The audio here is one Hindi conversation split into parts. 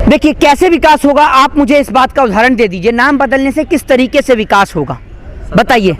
देखिए कैसे विकास होगा, आप मुझे इस बात का उदाहरण दे दीजिए। नाम बदलने से किस तरीके से विकास होगा बताइए।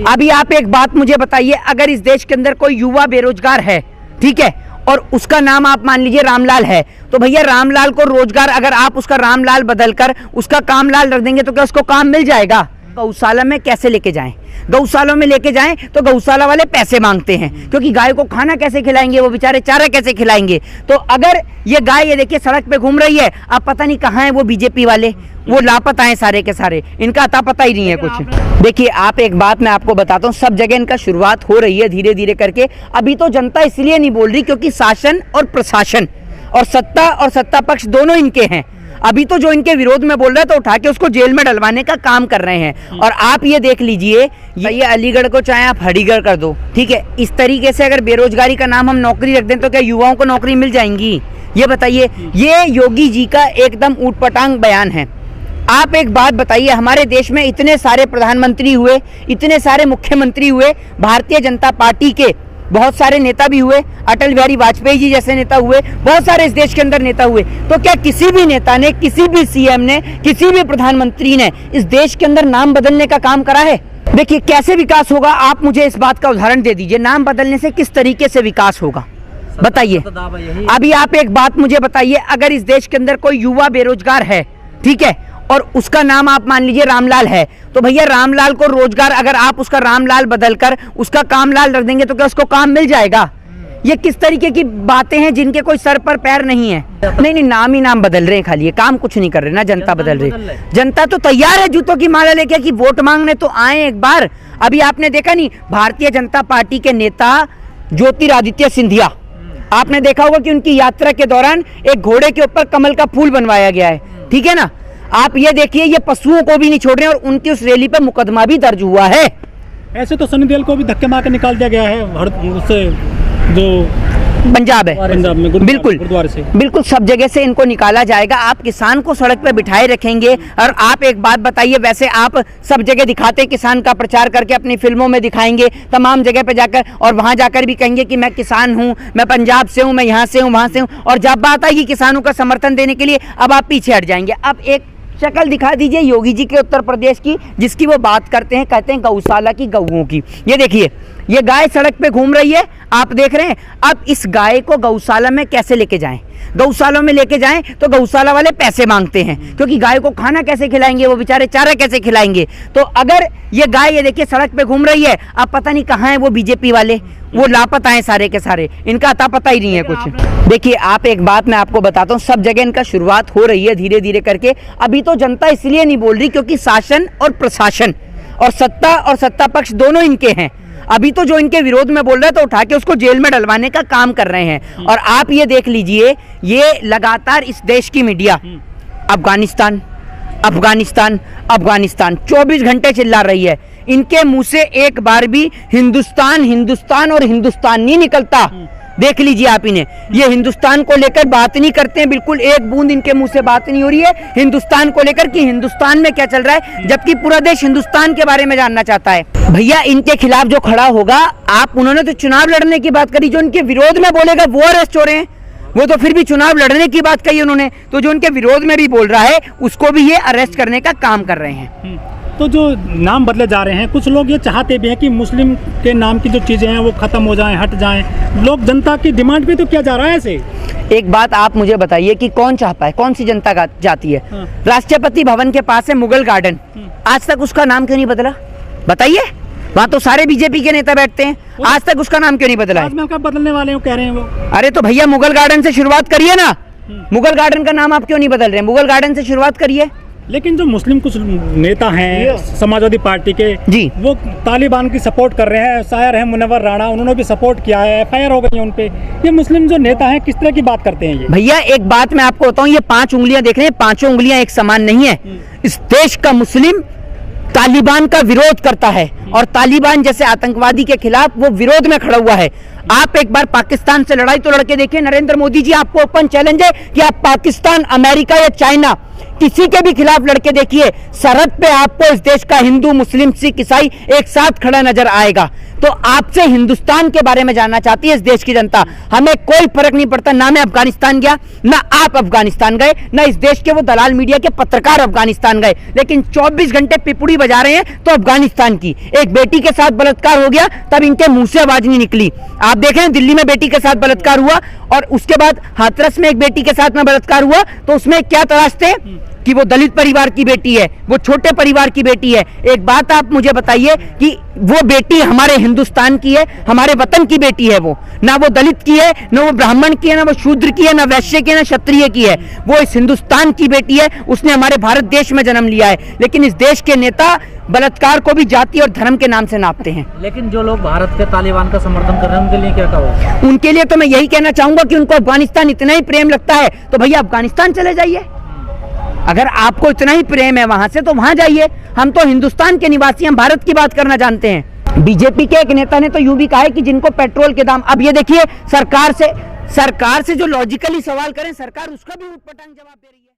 अभी आप एक बात मुझे बताइए, अगर इस देश के अंदर कोई युवा बेरोजगार है, ठीक है, और उसका नाम आप मान लीजिए रामलाल है, तो भैया रामलाल को रोजगार, अगर आप उसका रामलाल बदलकर उसका कामलाल रख देंगे तो क्या उसको काम मिल जाएगा? गौशाला में कैसे लेके जाएं? गौशालों में लेके जाएं तो गौशाला वाले पैसे मांगते हैं, क्योंकि गाय को खाना कैसे खिलाएंगे, वो बेचारे चारा कैसे खिलाएंगे। तो अगर ये गाय, ये देखिए सड़क पे घूम रही है, अब पता नहीं कहाँ है वो बीजेपी वाले, वो लापता हैं सारे के सारे, इनका अता पता ही नहीं है कुछ। देखिए आप एक बात मैं आपको बताता हूँ, सब जगह इनका शुरुआत हो रही है धीरे धीरे करके। अभी तो जनता इसलिए नहीं बोल रही क्योंकि शासन और प्रशासन और सत्ता पक्ष दोनों इनके हैं। अभी तो जो इनके विरोध में बोल रहे हैं तो उठा के उसको जेल में डलवाने का काम कर रहे हैं। और आप ये देख लीजिए, ये अलीगढ़ को चाहे आप हरिगढ़ कर दो, ठीक है, इस तरीके से अगर बेरोजगारी का नाम हम नौकरी रख दें तो क्या युवाओं को नौकरी मिल जाएंगी? ये बताइए। ये योगी जी का एकदम ऊटपटांग बयान है। आप एक बात बताइए, हमारे देश में इतने सारे प्रधानमंत्री हुए, इतने सारे मुख्यमंत्री हुए, भारतीय जनता पार्टी के बहुत सारे नेता भी हुए, अटल बिहारी वाजपेयी जी जैसे नेता हुए, बहुत सारे इस देश के अंदर नेता हुए, तो क्या किसी भी नेता ने, किसी भी सीएम ने, किसी भी प्रधानमंत्री ने इस देश के अंदर नाम बदलने का काम करा है? देखिए कैसे विकास होगा, आप मुझे इस बात का उदाहरण दे दीजिए। नाम बदलने से किस तरीके से विकास होगा बताइए। अभी आप एक बात मुझे बताइए, अगर इस देश के अंदर कोई युवा बेरोजगार है, ठीक है, और उसका नाम आप मान लीजिए रामलाल है, तो भैया रामलाल को रोजगार, अगर आप उसका रामलाल बदलकर उसका कामलाल रख देंगे तो क्या उसको काम मिल जाएगा? ये किस तरीके की बातें हैं जिनके कोई सर पर पैर नहीं है। नहीं, नाम ही नाम बदल रहे हैं खाली, ये काम कुछ नहीं कर रहे ना, जनता बदल रही। जनता तो तैयार है जूतों की माला लेके कि वोट मांगने तो आए एक बार। अभी आपने देखा नहीं, भारतीय जनता पार्टी के नेता ज्योतिरादित्य सिंधिया, आपने देखा होगा कि उनकी यात्रा के दौरान एक घोड़े के ऊपर कमल का फूल बनवाया गया है, ठीक है ना। आप ये देखिए, ये पशुओं को भी नहीं छोड़ रहे हैं और उनकी उस रैली पर मुकदमा भी दर्ज हुआ है। ऐसे तो सनी देओल को भी धक्के मार के निकाल दिया गया है उससे, जो पंजाब है, पंजाब में बिल्कुल गुरुद्वारे से, बिल्कुल सब जगह से इनको निकाला जाएगा। आप किसान को सड़क पे बिठाए रखेंगे। और आप एक बात बताइए, वैसे आप सब जगह दिखाते, किसान का प्रचार करके अपनी फिल्मों में दिखाएंगे, तमाम जगह पे जाकर, और वहां जाकर भी कहेंगे कि मैं किसान हूं, मैं पंजाब से हूं, मैं यहाँ से हूं, वहां से हूं, और जब बात आएगी किसानों का समर्थन देने के लिए, अब आप पीछे हट जाएंगे। अब एक शक्ल दिखा दीजिए योगी जी के उत्तर प्रदेश की, जिसकी वो बात करते हैं, कहते हैं गौशाला की गऊओं की। ये देखिए, ये गाय सड़क पे घूम रही है, आप देख रहे हैं। अब इस गाय को गौशाला में कैसे लेके जाएं? गौशालों में लेके जाएं तो गौशाला वाले पैसे मांगते हैं, क्योंकि गाय को खाना कैसे खिलाएंगे, वो बेचारे चारा कैसे खिलाएंगे। तो अगर ये गाय, ये देखिए सड़क पे घूम रही है, अब पता नहीं कहाँ है वो बीजेपी वाले, वो लापता हैं सारे के सारे, इनका अता पता ही नहीं है कुछ। देखिए आप एक बात मैं आपको बताता हूँ, सब जगह इनका शुरुआत हो रही है धीरे धीरे करके। अभी तो जनता इसलिए नहीं बोल रही क्योंकि शासन और प्रशासन और सत्ता पक्ष दोनों इनके हैं। अभी तो जो इनके विरोध में बोल रहे हैं तो उठा के उसको जेल में डलवाने का काम कर रहे हैं। और आप ये देख लीजिए, ये लगातार इस देश की मीडिया अफगानिस्तान अफगानिस्तान अफगानिस्तान 24 घंटे चिल्ला रही है। इनके मुंह से एक बार भी हिंदुस्तान हिंदुस्तान और हिंदुस्तान नहीं निकलता। देख लीजिए आप इन्हें, ये हिंदुस्तान को लेकर बात नहीं करते हैं, बिल्कुल एक बूंद इनके मुंह से बात नहीं हो रही है हिंदुस्तान को लेकर कि हिंदुस्तान में क्या चल रहा है, जबकि पूरा देश हिंदुस्तान के बारे में जानना चाहता है। भैया इनके खिलाफ जो खड़ा होगा, आप, उन्होंने तो चुनाव लड़ने की बात करी, जो इनके विरोध में बोलेगा वो अरेस्ट हो रहे हैं। वो तो फिर भी चुनाव लड़ने की बात कही उन्होंने, तो जो उनके विरोध में भी बोल रहा है उसको भी ये अरेस्ट करने का काम कर रहे हैं। तो जो नाम बदले जा रहे हैं, कुछ लोग ये चाहते भी हैं कि मुस्लिम के नाम की जो चीज़ें हैं वो खत्म हो जाएं, हट जाएं। लोग, जनता की डिमांड पे तो किया जा रहा है ऐसे। एक बात आप मुझे बताइए कि कौन चाहता है, कौन सी जनता जाती है? राष्ट्रपति भवन के पास है मुगल गार्डन, आज तक उसका नाम क्यों नहीं बदला बताइए? वहाँ तो सारे बीजेपी के नेता बैठते हैं, आज तक उसका नाम क्यों नहीं बदला है? कब बदलने वाले हो कह रहे हैं वो? अरे तो भैया मुगल गार्डन से शुरुआत करिए ना, मुगल गार्डन का नाम आप क्यों नहीं बदल रहे? मुगल गार्डन से शुरुआत करिए। लेकिन जो मुस्लिम कुछ नेता हैं समाजवादी पार्टी के जी, वो तालिबान की सपोर्ट कर रहे हैं। शायर हैं मुनव्वर राणा, उन्होंने भी सपोर्ट किया है, एफआईआर हो गई है उन पे। ये मुस्लिम जो नेता हैं किस तरह की बात करते हैं ये? भैया एक बात मैं आपको बताऊं, ये 5 उंगलियां देख रहे हैं, 5 उंगलियां एक समान नहीं है। इस देश का मुस्लिम तालिबान का विरोध करता है और तालिबान जैसे आतंकवादी के खिलाफ वो विरोध में खड़ा हुआ है। आप एक बार पाकिस्तान से लड़ाई तो लड़के देखिए। नरेंद्र मोदी जी, आपको ओपन चैलेंज है कि आप पाकिस्तान, अमेरिका या चाइना किसी के भी खिलाफ लड़के देखिए, सरहद पे आपको इस देश का हिंदू, मुस्लिम, सिख, ईसाई एक साथ खड़ा नजर आएगा। तो आपसे हिंदुस्तान के बारे में जानना चाहती है इस देश की जनता। हमें कोई फर्क नहीं पड़ता, ना मैं अफगानिस्तान गया, ना आप अफगानिस्तान गए, ना इस देश के वो दलाल मीडिया के पत्रकार अफगानिस्तान गए, लेकिन 24 घंटे पिपुड़ी बजा रहे हैं तो अफगानिस्तान की। एक बेटी के साथ बलात्कार हो गया तब इनके मुंह से आवाज नहीं निकली। आप देख रहे हैं दिल्ली में बेटी के साथ बलात्कार हुआ और उसके बाद हाथरस में एक बेटी के साथ में बलात्कार हुआ, तो उसमें क्या तलाशते कि वो दलित परिवार की बेटी है, वो छोटे परिवार की बेटी है। एक बात आप मुझे बताइए कि वो बेटी हमारे हिंदुस्तान की है, हमारे वतन की बेटी है, वो ना वो दलित की है, ना वो ब्राह्मण की है, ना वो शूद्र की है, ना वैश्य की है, ना क्षत्रिय की है, वो इस हिंदुस्तान की बेटी है। उसने हमारे भारत देश में जन्म लिया है। लेकिन इस देश के नेता बलात्कार को भी जाति और धर्म के नाम से नापते हैं। लेकिन जो लोग भारत के तालिबान का समर्थन कर रहे हैं उनके लिए क्या कहोगे? उनके लिए तो मैं यही कहना चाहूंगा कि उनको अफगानिस्तान इतना ही प्रेम लगता है तो भैया अफगानिस्तान चले जाइए। अगर आपको इतना ही प्रेम है वहां से तो वहां जाइए। हम तो हिंदुस्तान के निवासी, हम भारत की बात करना जानते हैं। बीजेपी के एक नेता ने तो यूं भी कहा है कि जिनको पेट्रोल के दाम, अब ये देखिए सरकार से जो लॉजिकली सवाल करें सरकार उसका भी उटपटांग जवाब दे रही है।